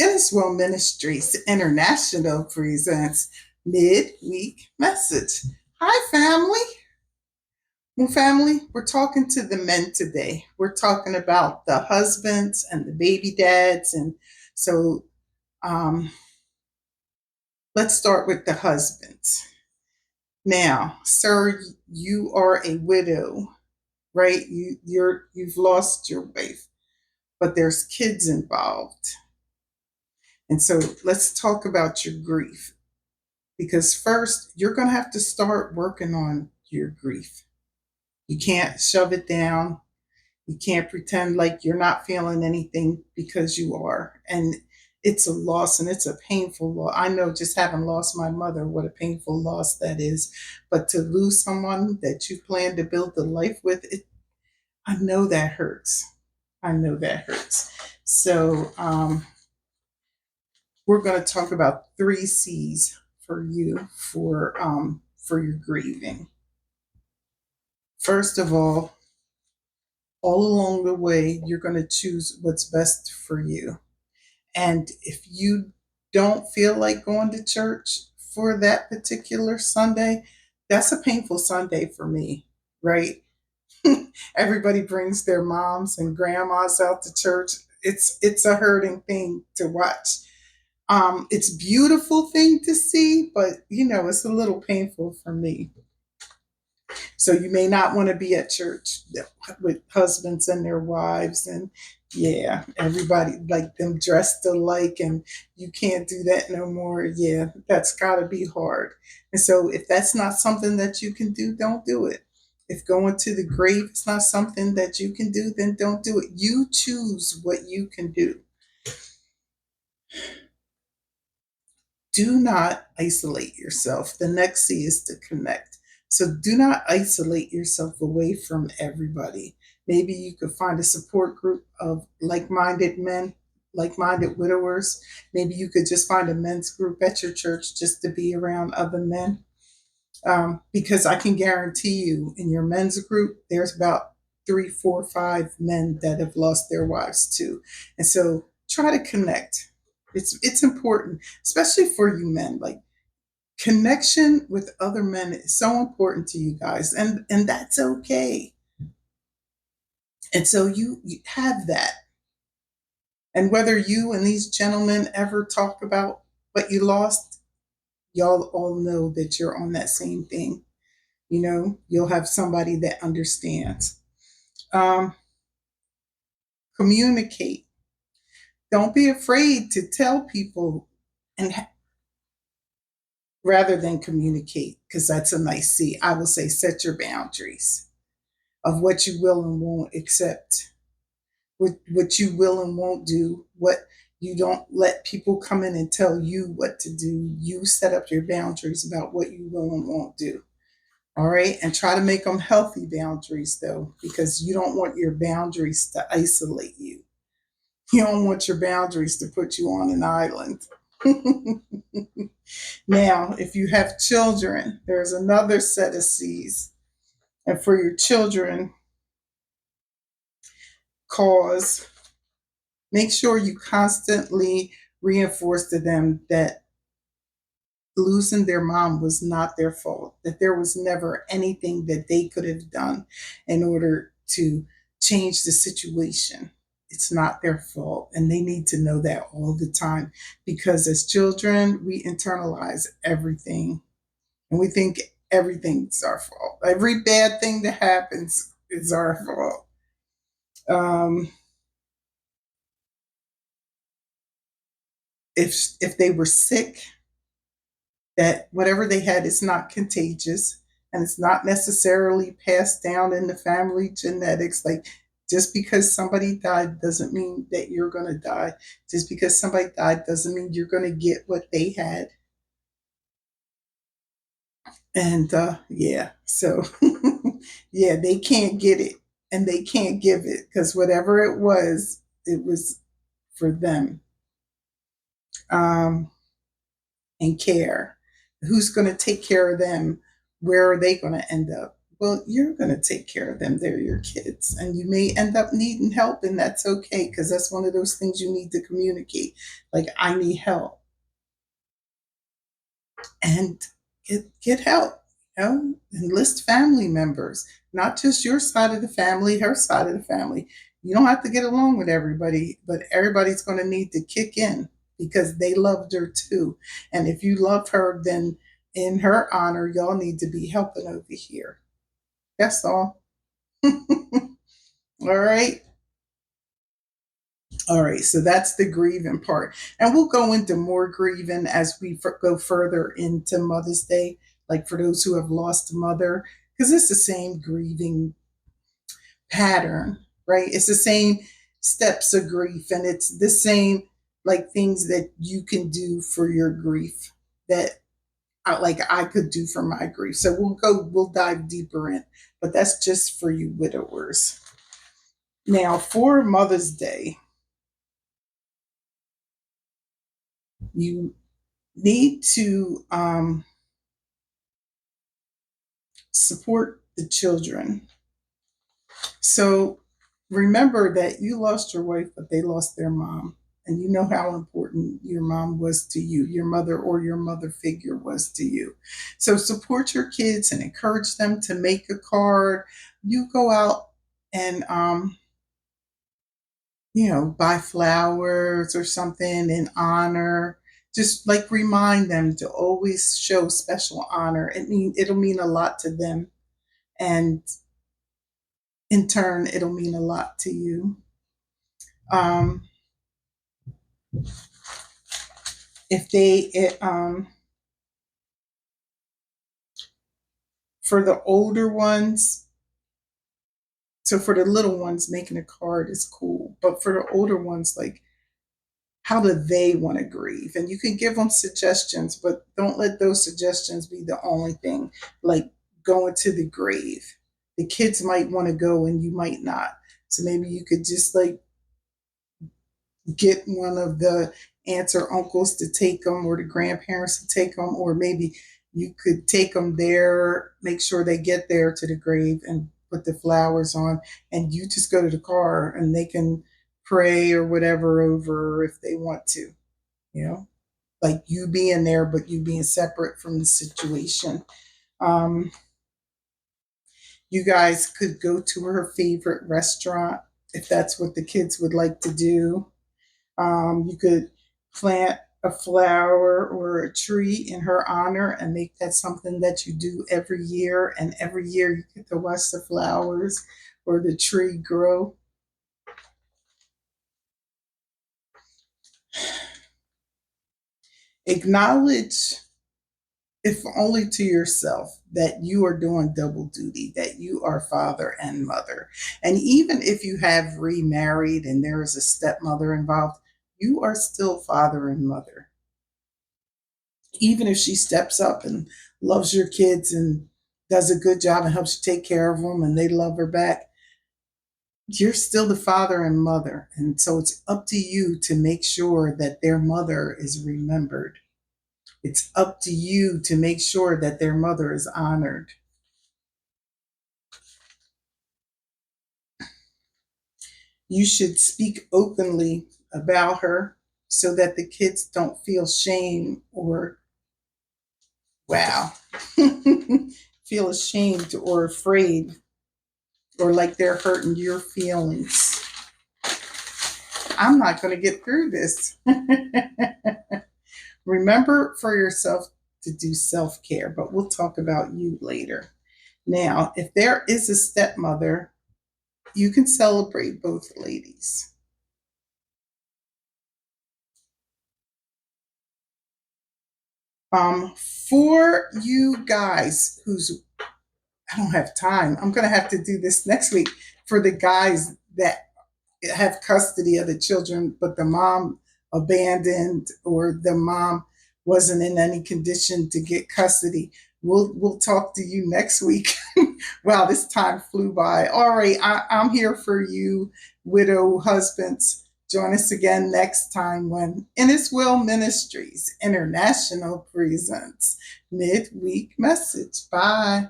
Inniswell Ministries International presents Midweek Message. Hi, family. Well, family, we're talking to the men today. We're talking about the husbands and the baby dads. And so um, let's start with the husbands. Now, sir, you are a widow, right? You've lost your wife, but there's kids involved. And so let's talk about your grief. Because first, you're going to have to start working on your grief. You can't shove it down. You can't pretend like you're not feeling anything because you are. And it's a loss and it's a painful loss. I know just having lost my mother, what a painful loss that is. But to lose someone that you plan to build a life with, I know that hurts. I know that hurts. So we're going to talk about 3 C's for you for your grieving. First of all along the way, you're going to choose what's best for you. And if you don't feel like going to church for that particular Sunday, that's a painful Sunday for me, right? Everybody brings their moms and grandmas out to church. It's a hurting thing to watch. It's a beautiful thing to see, but it's a little painful for me. So you may not want to be at church with husbands and their wives and yeah, everybody like them dressed alike and you can't do that no more. Yeah, that's got to be hard. And so if that's not something that you can do, don't do it. If going to the grave is not something that you can do, then don't do it. You choose what you can do. Do not isolate yourself. The next C is to connect. So do not isolate yourself away from everybody. Maybe you could find a support group of like minded men, like minded widowers. Maybe you could just find a men's group at your church just to be around other men. Because I can guarantee you, in your men's group, there's about 3, 4, 5 men that have lost their wives too. And so try to connect. It's important, especially for you men. Like connection with other men is so important to you guys, and that's okay. And so you have that. And whether you and these gentlemen ever talk about what you lost, y'all all know that you're on that same thing. You'll have somebody that understands. Um, Communicate. Don't be afraid to tell people and rather than communicate, because that's a nice C. I will say set your boundaries of what you will and won't accept, what you will and won't do, what you don't let people come in and tell you what to do. You set up your boundaries about what you will and won't do. All right. And try to make them healthy boundaries, though, because you don't want your boundaries to isolate you. You don't want your boundaries to put you on an island. Now, if you have children, there's another set of C's. And for your children, cause, make sure you constantly reinforce to them that losing their mom was not their fault, that there was never anything that they could have done in order to change the situation. It's not their fault. And they need to know that all the time because as children, we internalize everything and we think everything's our fault. Every bad thing that happens is our fault. Um, if they were sick, that whatever they had is not contagious and it's not necessarily passed down in the family genetics. Like just because somebody died doesn't mean that you're going to die. Just because somebody died doesn't mean you're going to get what they had. And yeah, so yeah, they can't get it and they can't give it because whatever it was for them. Um, and care. Who's going to take care of them? Where are they going to end up? Well, you're going to take care of them. They're your kids. And you may end up needing help, and that's okay because that's one of those things you need to communicate. Like, I need help. And get help, enlist family members, not just your side of the family, her side of the family. You don't have to get along with everybody, but everybody's going to need to kick in because they loved her too. And if you love her, then in her honor, y'all need to be helping over here. That's all. All right. All right, so that's the grieving part. And we'll go into more grieving as we go further into Mother's Day, like for those who have lost a mother, because it's the same grieving pattern, right? It's the same steps of grief, and it's the same like things that you can do for your grief that like I could do for my grief. So we'll dive deeper in, but that's just for you widowers. Now, for Mother's Day, you need to support the children. So remember that you lost your wife, but they lost their mom. And you know how important your mom was to you, your mother or your mother figure was to you. So support your kids and encourage them to make a card. You go out and, buy flowers or something in honor. Just like remind them to always show special honor. It'll mean a lot to them, and in turn, it'll mean a lot to you. Um, if they, for the older ones, so for the little ones, making a card is cool, but for the older ones, like how do they want to grieve? And you can give them suggestions, but don't let those suggestions be the only thing. Like going to the grave, the kids might want to go and you might not. So maybe you could just like get one of the aunts or uncles to take them, or the grandparents to take them, or maybe you could take them there, make sure they get there to the grave and put the flowers on, and you just go to the car and they can pray or whatever over if they want to, you know, like you being there, but you being separate from the situation. Um, you guys could go to her favorite restaurant if that's what the kids would like to do. You could plant a flower or a tree in her honor and make that something that you do every year. And every year you get to watch the flowers or the tree grow. Acknowledge, if only to yourself, that you are doing double duty, that you are father and mother. And even if you have remarried and there is a stepmother involved, you are still father and mother. Even if she steps up and loves your kids and does a good job and helps you take care of them and they love her back, you're still the father and mother. And so it's up to you to make sure that their mother is remembered. It's up to you to make sure that their mother is honored. You should speak openly about her so that the kids don't feel shame or, wow, feel ashamed or afraid or like they're hurting your feelings. I'm not going to get through this. Remember for yourself to do self care, but we'll talk about you later. Now, if there is a stepmother, you can celebrate both ladies. For you guys who's, I don't have time, I'm going to have to do this next week. For the guys that have custody of the children, but the mom abandoned or the mom wasn't in any condition to get custody. We'll talk to you next week. Wow, this time flew by. All right, I'm here for you, widow husbands. Join us again next time when In His Will Ministries International presents Midweek Message. Bye.